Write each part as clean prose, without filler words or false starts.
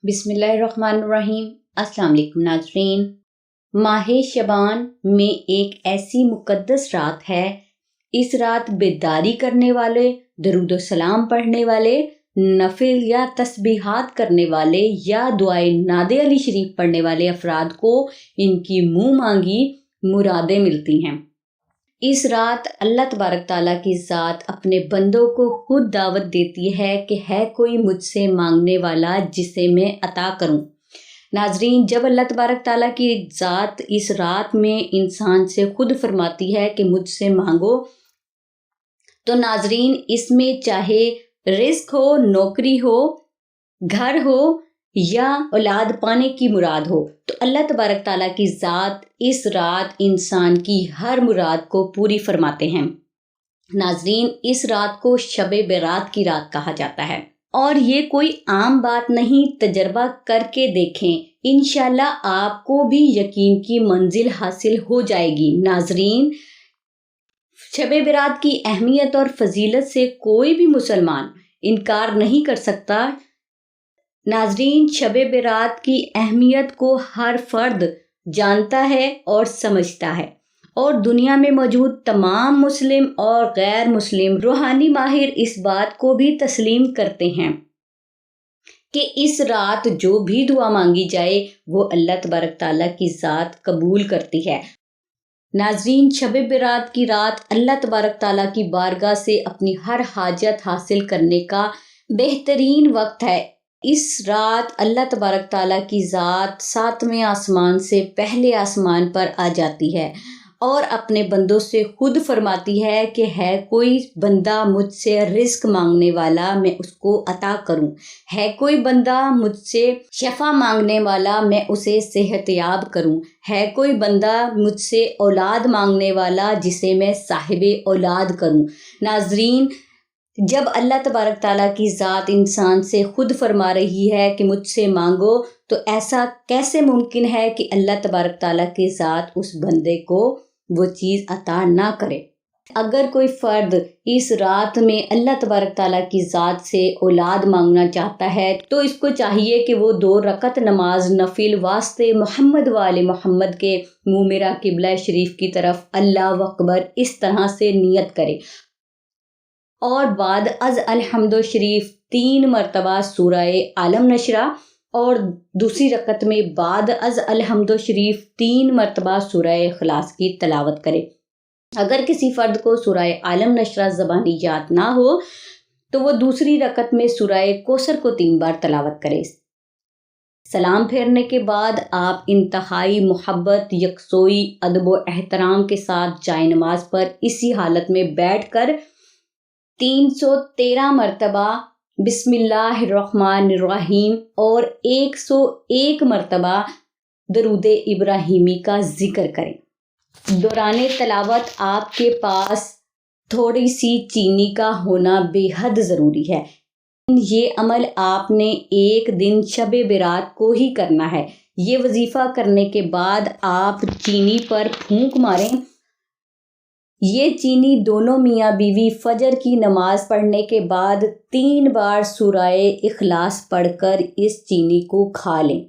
بسم اللہ الرحمن الرحیم۔ السلام علیکم ناظرین۔ ماہ شعبان میں ایک ایسی مقدس رات ہے، اس رات بیداری کرنے والے، درود و سلام پڑھنے والے، نفل یا تسبیحات کرنے والے یا دعائے ناد علی شریف پڑھنے والے افراد کو ان کی منہ مانگی مرادیں ملتی ہیں۔ اس رات اللہ تبارک تعالیٰ کی ذات اپنے بندوں کو خود دعوت دیتی ہے کہ ہے کوئی مجھ سے مانگنے والا جسے میں عطا کروں۔ ناظرین، جب اللہ تبارک تعالیٰ کی ذات اس رات میں انسان سے خود فرماتی ہے کہ مجھ سے مانگو، تو ناظرین اس میں چاہے رزق ہو، نوکری ہو، گھر ہو یا اولاد پانے کی مراد ہو، تو اللہ تبارک تعالیٰ کی ذات اس رات انسان کی ہر مراد کو پوری فرماتے ہیں۔ ناظرین، اس رات کو شب برات کی رات کہا جاتا ہے، اور یہ کوئی عام بات نہیں، تجربہ کر کے دیکھیں، انشاءاللہ آپ کو بھی یقین کی منزل حاصل ہو جائے گی۔ ناظرین، شب برات کی اہمیت اور فضیلت سے کوئی بھی مسلمان انکار نہیں کر سکتا۔ ناظرین، شب برات کی اہمیت کو ہر فرد جانتا ہے اور سمجھتا ہے، اور دنیا میں موجود تمام مسلم اور غیر مسلم روحانی ماہر اس بات کو بھی تسلیم کرتے ہیں کہ اس رات جو بھی دعا مانگی جائے وہ اللہ تبارک تعالیٰ کی ذات قبول کرتی ہے۔ ناظرین، شب برات کی رات اللہ تبارک تعالیٰ کی بارگاہ سے اپنی ہر حاجت حاصل کرنے کا بہترین وقت ہے۔ اس رات اللہ تبارک تعالیٰ کی ذات 7ویں آسمان سے پہلے آسمان پر آ جاتی ہے اور اپنے بندوں سے خود فرماتی ہے کہ ہے کوئی بندہ مجھ سے رزق مانگنے والا، میں اس کو عطا کروں، ہے کوئی بندہ مجھ سے شفا مانگنے والا، میں اسے صحت یاب کروں، ہے کوئی بندہ مجھ سے اولاد مانگنے والا جسے میں صاحب اولاد کروں۔ ناظرین، جب اللہ تبارک تعالیٰ کی ذات انسان سے خود فرما رہی ہے کہ مجھ سے مانگو، تو ایسا کیسے ممکن ہے کہ اللہ تبارک تعالیٰ کی ذات اس بندے کو وہ چیز عطا نہ کرے؟ اگر کوئی فرد اس رات میں اللہ تبارک تعالیٰ کی ذات سے اولاد مانگنا چاہتا ہے تو اس کو چاہیے کہ وہ 2 رکعت نماز نفل واسطے محمد وآل محمد کے منہ میرا قبلہ شریف کی طرف اللہ اکبر اس طرح سے نیت کرے، اور بعد از الحمد شریف 3 مرتبہ سورہ عالم نشرہ، اور دوسری رکعت میں بعد از الحمد شریف 3 مرتبہ سورہ اخلاص کی تلاوت کرے۔ اگر کسی فرد کو سورہ عالم نشرہ زبانی یاد نہ ہو تو وہ دوسری رکعت میں سورہ کوثر کو 3 بار تلاوت کرے۔ سلام پھیرنے کے بعد آپ انتہائی محبت، یکسوئی، ادب و احترام کے ساتھ جائے نماز پر اسی حالت میں بیٹھ کر 313 مرتبہ بسم اللہ الرحمن الرحیم اور 101 مرتبہ درود ابراہیمی کا ذکر کریں۔ دوران تلاوت آپ کے پاس تھوڑی سی چینی کا ہونا بے حد ضروری ہے۔ یہ عمل آپ نے ایک دن شب برات کو ہی کرنا ہے۔ یہ وظیفہ کرنے کے بعد آپ چینی پر پھونک ماریں۔ یہ چینی دونوں میاں بیوی فجر کی نماز پڑھنے کے بعد 3 بار سورہ اخلاص پڑھ کر اس چینی کو کھا لیں۔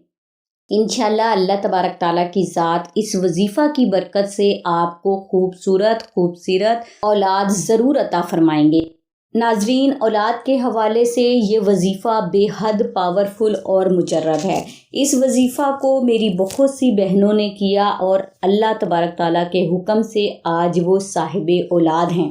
انشاءاللہ اللہ تبارک تعالیٰ کی ذات اس وظیفہ کی برکت سے آپ کو خوبصورت اولاد ضرور عطا فرمائیں گے۔ ناظرین، اولاد کے حوالے سے یہ وظیفہ بے حد پاورفل اور مجرب ہے۔ اس وظیفہ کو میری بہت سی بہنوں نے کیا اور اللہ تبارک تعالیٰ کے حکم سے آج وہ صاحب اولاد ہیں۔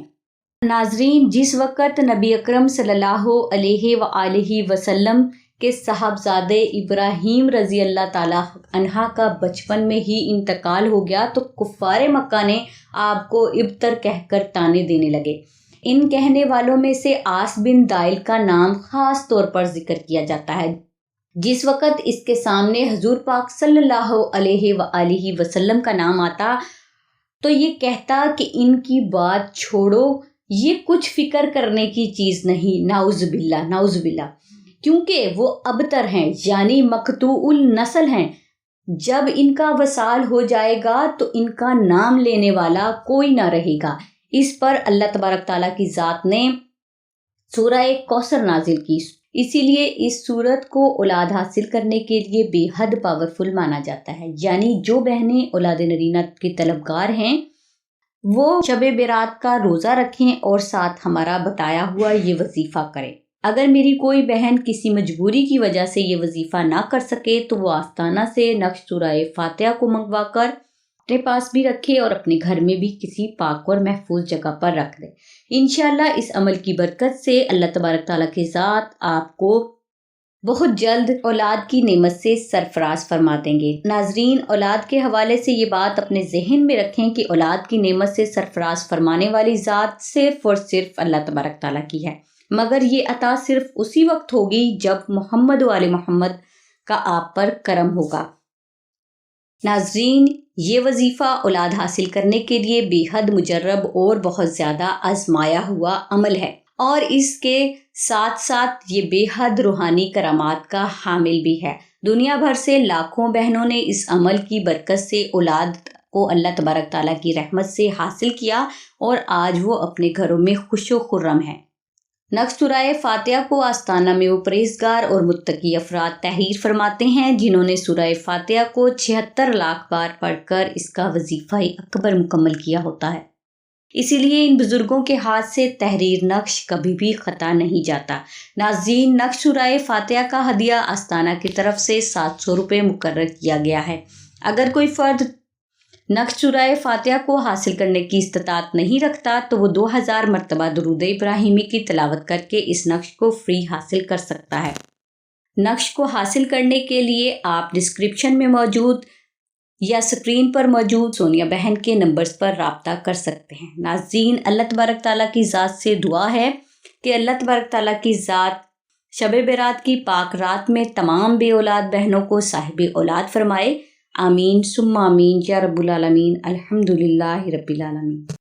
ناظرین، جس وقت نبی اکرم صلی اللہ علیہ وآلہ وسلم کے صاحبزادے ابراہیم رضی اللہ تعالیٰ عنہ کا بچپن میں ہی انتقال ہو گیا تو کفار مکہ نے آپ کو ابتر کہہ کر طعنے دینے لگے۔ ان کہنے والوں میں سے آس بن دائل کا نام خاص طور پر ذکر کیا جاتا ہے۔ جس وقت اس کے سامنے حضور پاک صلی اللہ علیہ وآلہ وسلم کا نام آتا تو یہ کہتا کہ ان کی بات چھوڑو، یہ کچھ فکر کرنے کی چیز نہیں، نعوذ باللہ نعوذ باللہ، کیونکہ وہ ابتر ہیں، یعنی مقطوع النسل ہیں۔ جب ان کا وصال ہو جائے گا تو ان کا نام لینے والا کوئی نہ رہے گا۔ اس پر اللہ تبارک تعالیٰ کی ذات نے سورہ کوثر نازل کی۔ اسی لیے اس صورت کو اولاد حاصل کرنے کے لیے بے حد پاورفل مانا جاتا ہے. یعنی جو بہنیں اولاد نرینہ کی طلبگار ہیں وہ شب برات کا روزہ رکھیں اور ساتھ ہمارا بتایا ہوا یہ وظیفہ کریں. اگر میری کوئی بہن کسی مجبوری کی وجہ سے یہ وظیفہ نہ کر سکے تو وہ آستانہ سے نقش سورہ فاتحہ کو منگوا کر اپنے پاس بھی رکھے اور اپنے گھر میں بھی کسی پاک اور محفوظ جگہ پر رکھ دے. انشاءاللہ اس عمل کی برکت سے اللہ تبارک تعالیٰ کی ذات آپ کو بہت جلد اولاد کی نعمت سے سرفراز فرما دیں گے. ناظرین، اولاد کے حوالے سے یہ بات اپنے ذہن میں رکھیں کہ اولاد کی نعمت سے سرفراز فرمانے والی ذات صرف اور صرف اللہ تبارک تعالیٰ کی ہے، مگر یہ عطا صرف اسی وقت ہوگی جب محمد و آل محمد کا آپ پر کرم ہوگا. ناظرین، یہ وظیفہ اولاد حاصل کرنے کے لیے بے حد مجرب اور بہت زیادہ آزمایا ہوا عمل ہے، اور اس کے ساتھ ساتھ یہ بے حد روحانی کرامات کا حامل بھی ہے. دنیا بھر سے لاکھوں بہنوں نے اس عمل کی برکت سے اولاد کو اللہ تبارک تعالیٰ کی رحمت سے حاصل کیا اور آج وہ اپنے گھروں میں خوش و خرم ہیں. نقش سورہ فاتحہ کو آستانہ میں وہ پرہیزگار اور متقی افراد تحریر فرماتے ہیں جنہوں نے سورہ فاتحہ کو 76 لاکھ بار پڑھ کر اس کا وظیفہ اکبر مکمل کیا ہوتا ہے. اسی لیے ان بزرگوں کے ہاتھ سے تحریر نقش کبھی بھی خطا نہیں جاتا. ناظرین، نقش سورہ فاتحہ کا ہدیہ آستانہ کی طرف سے 700 روپے مقرر کیا گیا ہے. اگر کوئی فرد نقش سورہ فاتحہ کو حاصل کرنے کی استطاعت نہیں رکھتا تو وہ 2000 مرتبہ درود ابراہیمی کی تلاوت کر کے اس نقش کو فری حاصل کر سکتا ہے. نقش کو حاصل کرنے کے لیے آپ ڈسکرپشن میں موجود یا اسکرین پر موجود سونیا بہن کے نمبرز پر رابطہ کر سکتے ہیں. ناظرین، اللہ تبارک تعالیٰ کی ذات سے دعا ہے کہ اللہ تبارک تعالیٰ کی ذات شب برات کی پاک رات میں تمام بے اولاد بہنوں کو صاحب اولاد فرمائے. آمین ثم آمین یا رب العالمین. الحمدللہ رب العالمین.